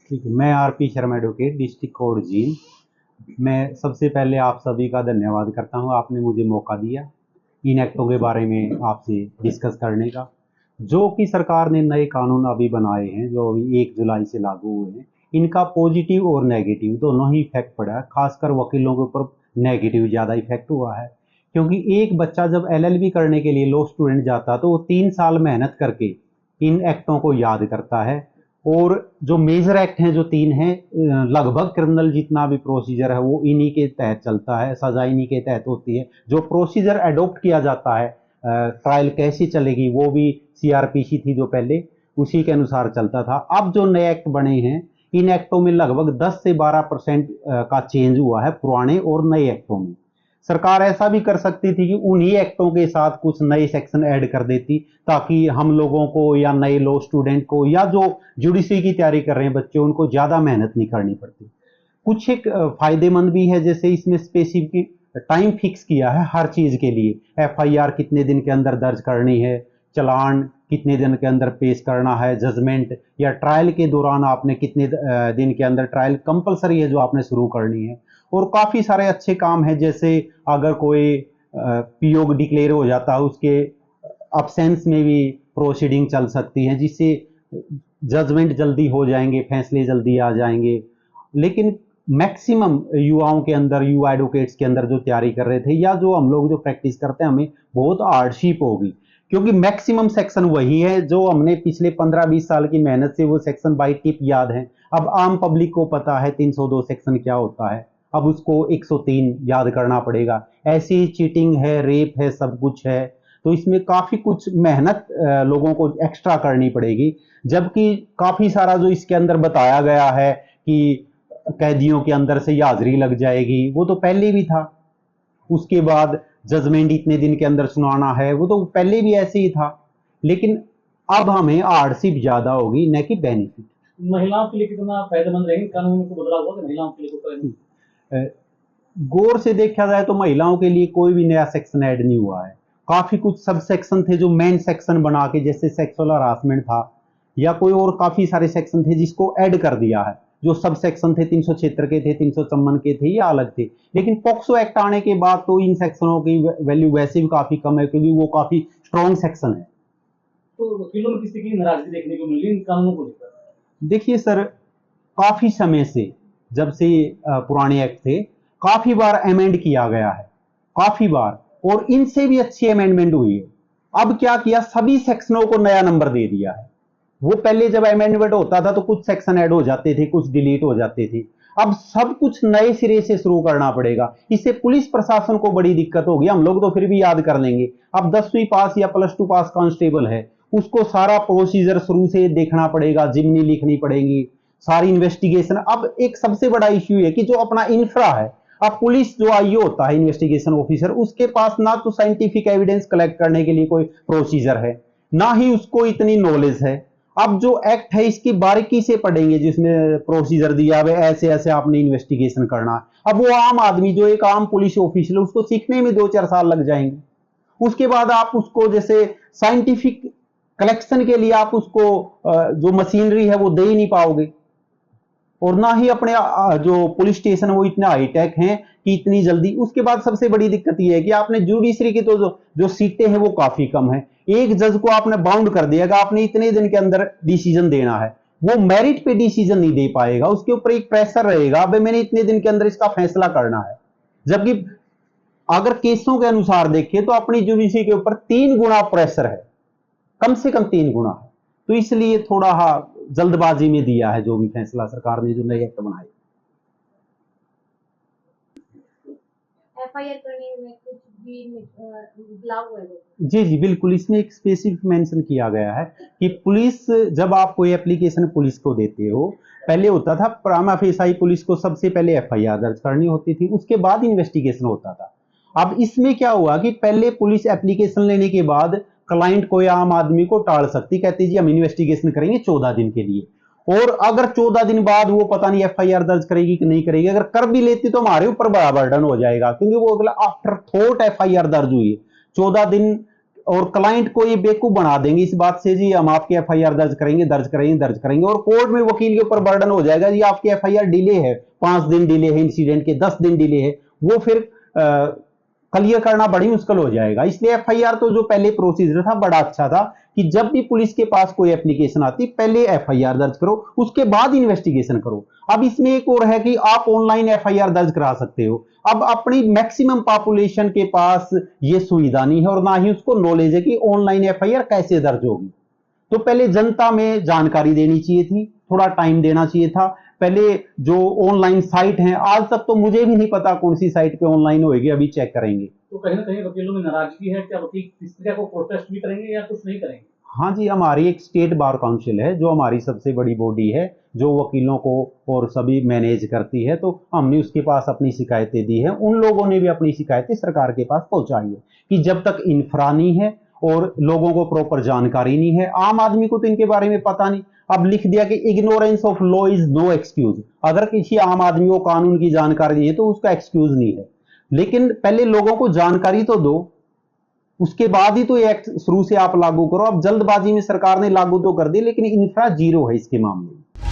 ठीक है। मैं RP Sharma advocate, district court Jind. मैं सबसे पहले आप सभी का धन्यवाद करता हूं, आपने मुझे मौका दिया इन एक्टों के बारे में आपसे डिस्कस करने का। जो कि सरकार ने नए कानून अभी बनाए हैं, जो अभी 1 जुलाई से लागू हुए हैं, इनका पॉजिटिव और नेगेटिव दोनों ही इफेक्ट पड़ा है। खासकर वकीलों के ऊपर नेगेटिव ज़्यादा इफेक्ट हुआ है, क्योंकि एक बच्चा जब एलएलबी करने के लिए लॉ स्टूडेंट जाता है तो वो 3 साल मेहनत करके इन एक्टों को याद करता है। और जो मेजर एक्ट हैं जो 3 हैं, लगभग क्रिमिनल जितना भी प्रोसीजर है वो इन्हीं के तहत चलता है, सजा इन्हीं के तहत होती है। जो प्रोसीजर अडॉप्ट किया जाता है, ट्रायल कैसी चलेगी, वो भी सीआरपीसी थी जो पहले, उसी के अनुसार चलता था। अब जो नए एक्ट बने हैं, इन एक्टों में लगभग 10 से 12% का चेंज हुआ है पुराने और नए एक्टों में। सरकार ऐसा भी कर सकती थी कि उन्हीं एक्टों के साथ कुछ नए सेक्शन ऐड कर देती, ताकि हम लोगों को या नए लॉ स्टूडेंट को या जो जुडिशरी की तैयारी कर रहे हैं बच्चे, उनको ज़्यादा मेहनत नहीं करनी पड़ती। कुछ एक फायदेमंद भी है, जैसे इसमें स्पेसिफिक टाइम फिक्स किया है हर चीज़ के लिए। एफआईआर कितने दिन के अंदर दर्ज करनी है, चलान कितने दिन के अंदर पेश करना है, जजमेंट या ट्रायल के दौरान आपने कितने दिन के अंदर, ट्रायल कंपलसरी है जो आपने शुरू करनी है। और काफ़ी सारे अच्छे काम हैं, जैसे अगर कोई पीओ डिक्लेयर हो जाता है, उसके अब्सेंस में भी प्रोसीडिंग चल सकती है, जिससे जजमेंट जल्दी हो जाएंगे, फैसले जल्दी आ जाएंगे। लेकिन मैक्सिमम युवाओं के अंदर, युवा एडवोकेट्स के अंदर जो तैयारी कर रहे थे या जो हम लोग जो प्रैक्टिस करते हैं, हमें बहुत हार्डशिप होगी, क्योंकि मैक्सिमम सेक्शन वही है जो हमने पिछले 15-20 साल की मेहनत से वो सेक्शन बाई टिप याद है। अब आम पब्लिक को पता है 302 सेक्शन क्या होता है, अब उसको 103 याद करना पड़ेगा। ऐसी चीटिंग है, रेप है, सब कुछ है। तो इसमें काफ़ी कुछ मेहनत लोगों को एक्स्ट्रा करनी पड़ेगी। जबकि काफ़ी सारा जो इसके अंदर बताया गया है कि कैदियों के अंदर से ही हाजिरी लग जाएगी, वो तो पहले भी था। उसके बाद जजमेंट इतने दिन के अंदर सुनाना है, वो तो पहले भी ऐसे ही था। लेकिन अब हमें हार्डशिप ज़्यादा होगी, न कि बेनिफिट। महिलाओं के लिए कितना फायदेमंद रहेंगे कानून को बदला हुआ कि महिलाओं के लिए कोई गौर से देखा जाए तो महिलाओं के लिए कोई भी नया सेक्शन ऐड नहीं हुआ है। काफी कुछ सब सेक्शन थे जो मेन सेक्शन बना के, जैसे सेक्सुअल हरासमेंट था या कोई और काफी सारे सेक्शन थे जिसको ऐड कर दिया है। जो सब सेक्शन थे 376 के थे, 354 के थे, या अलग थे। लेकिन पॉक्सो एक्ट आने के बाद तो इन सेक्शनों की वैल्यू वैसे भी काफी कम है, क्योंकि वो काफी स्ट्रॉन्ग सेक्शन है। तो वकीलों में किसी की नाराजगी देखने को मिली इन कानूनों को लेकर? देखिए सर, काफी समय से, जब से पुराने एक्ट थे, काफी बार अमेंड किया गया है, काफी बार, और इनसे भी अच्छी अमेंडमेंट हुई है। अब क्या किया, सभी सेक्शनों को नया नंबर दे दिया है। वो पहले जब अमेंडमेंट होता था तो कुछ सेक्शन ऐड हो जाते थे, कुछ डिलीट हो जाते थे। अब सब कुछ नए सिरे से शुरू करना पड़ेगा। इससे पुलिस प्रशासन को बड़ी दिक्कत होगी। हम लोग तो फिर भी याद कर लेंगे। अब 10वीं पास या +2 पास कांस्टेबल है, उसको सारा प्रोसीजर शुरू से देखना पड़ेगा, जिम्नी लिखनी पड़ेगी, सारी इन्वेस्टिगेशन। अब एक सबसे बड़ा इश्यू है कि जो अपना इंफ्रा है, अब पुलिस जो आईओ होता है, इन्वेस्टिगेशन ऑफिसर, उसके पास ना तो साइंटिफिक एविडेंस कलेक्ट करने के लिए कोई प्रोसीजर है, ना ही उसको इतनी नॉलेज है। अब जो एक्ट है इसकी बारीकी से पढ़ेंगे, जिसमें प्रोसीजर दिया है ऐसे ऐसे आपने इन्वेस्टिगेशन करना। अब वो आम आदमी जो एक आम पुलिस ऑफिसर, उसको सीखने में 2-4 साल लग जाएंगे। उसके बाद आप उसको जैसे साइंटिफिक कलेक्शन के लिए आप उसको जो मशीनरी है वो दे ही नहीं पाओगे। और ना ही अपने जो पुलिस स्टेशन वो इतने हाईटेक हैं कि इतनी जल्दी। उसके बाद सबसे बड़ी दिक्कत ये है कि आपने जुडिशरी की तो जो सीटें हैं वो काफी कम है। एक जज को आपने बाउंड कर दिया कि आपने इतने दिन के अंदर डिसीजन देना है, वो मेरिट पे डिसीजन नहीं दे पाएगा। उसके ऊपर एक प्रेशर रहेगा, अब मैंने इतने दिन के अंदर इसका फैसला करना है। जबकि अगर केसों के अनुसार देखें तो अपनी जुडिशरी के ऊपर 3 गुना प्रेशर है, कम से कम 3 गुना है। तो इसलिए थोड़ा जल्दबाजी में दिया है जो भी फैसला सरकार ने, जो नए एक्ट बनाए। एफआईआर करने में कुछ भी बदलाव हुआ है? जी जी बिल्कुल, इसमें एक स्पेसिफिक मेंशन किया गया है कि पुलिस, जब आप कोई एप्लीकेशन पुलिस को देते हो, पहले होता था प्रामा फेसाई पुलिस को सबसे पहले एफआईआर दर्ज करनी होती थी, उसके बाद इन्वेस्टिगेशन होता था। अब इसमें क्या हुआ कि पहले पुलिस एप्लीकेशन लेने के बाद क्लाइंट को या आम आदमी को टाल सकती, कहती जी हम इन्वेस्टिगेशन करेंगे 14 दिन के लिए। और अगर 14 दिन बाद वो पता नहीं एफआईआर दर्ज करेगी कि नहीं करेगी, अगर कर भी लेती तो हमारे ऊपर बड़ा बर्डन हो जाएगा, क्योंकि वो अगला आफ्टर थॉट एफआईआर दर्ज हुई है। 14 दिन और क्लाइंट को ये बेवकूफ बना देंगे इस बात से, जी हम आपकी एफआईआर दर्ज करेंगे और कोर्ट में वकील के ऊपर बर्डन हो जाएगा, जी आपकी एफआईआर डिले है, 5 दिन डिले है इंसिडेंट के, 10 दिन डिले है, वो फिर क्लियर करना बड़ी मुश्किल हो जाएगा। इसलिए एफआईआर तो जो पहले प्रोसीजर था बड़ा अच्छा था कि जब भी पुलिस के पास कोई एप्लीकेशन आती पहले एफआईआर दर्ज करो, उसके बाद इन्वेस्टिगेशन करो। अब इसमें एक और है कि आप ऑनलाइन एफआईआर दर्ज करा सकते हो। अब अपनी मैक्सिमम पॉपुलेशन के पास ये सुविधा नहीं है और ना ही उसको नॉलेज है कि ऑनलाइन एफआईआर कैसे दर्ज होगी। तो पहले जनता में जानकारी देनी चाहिए थी, थोड़ा टाइम देना चाहिए था। पहले जो ऑनलाइन साइट हैं, आज तक तो मुझे भी नहीं पता कौन सी साइट पे ऑनलाइन होएगी, अभी चेक करेंगे। तो कहीं ना कहीं वकीलों में नाराजगी है, क्या वकील इस तरह को प्रोटेस्ट भी करेंगे या कुछ नहीं करेंगे? हाँ जी, हमारी एक स्टेट बार काउंसिल है जो हमारी सबसे बड़ी बॉडी है, जो वकीलों को और सभी मैनेज करती है। तो हमने उसके पास अपनी शिकायतें दी हैं, उन लोगों ने भी अपनी शिकायतें सरकार के पास पहुंचाई है कि जब तक इंफ्रा नहीं है और लोगों को प्रॉपर जानकारी नहीं है, आम आदमी को तो इनके बारे में पता नहीं। अब लिख दिया कि ignorance of law is no excuse. अगर किसी आम आदमी को कानून की जानकारी नहीं है तो उसका एक्सक्यूज नहीं है, लेकिन पहले लोगों को जानकारी तो दो, उसके बाद ही तो ये एक्ट शुरू से आप लागू करो। अब जल्दबाजी में सरकार ने लागू तो कर दी, लेकिन इंफ्रा जीरो है इसके मामले में।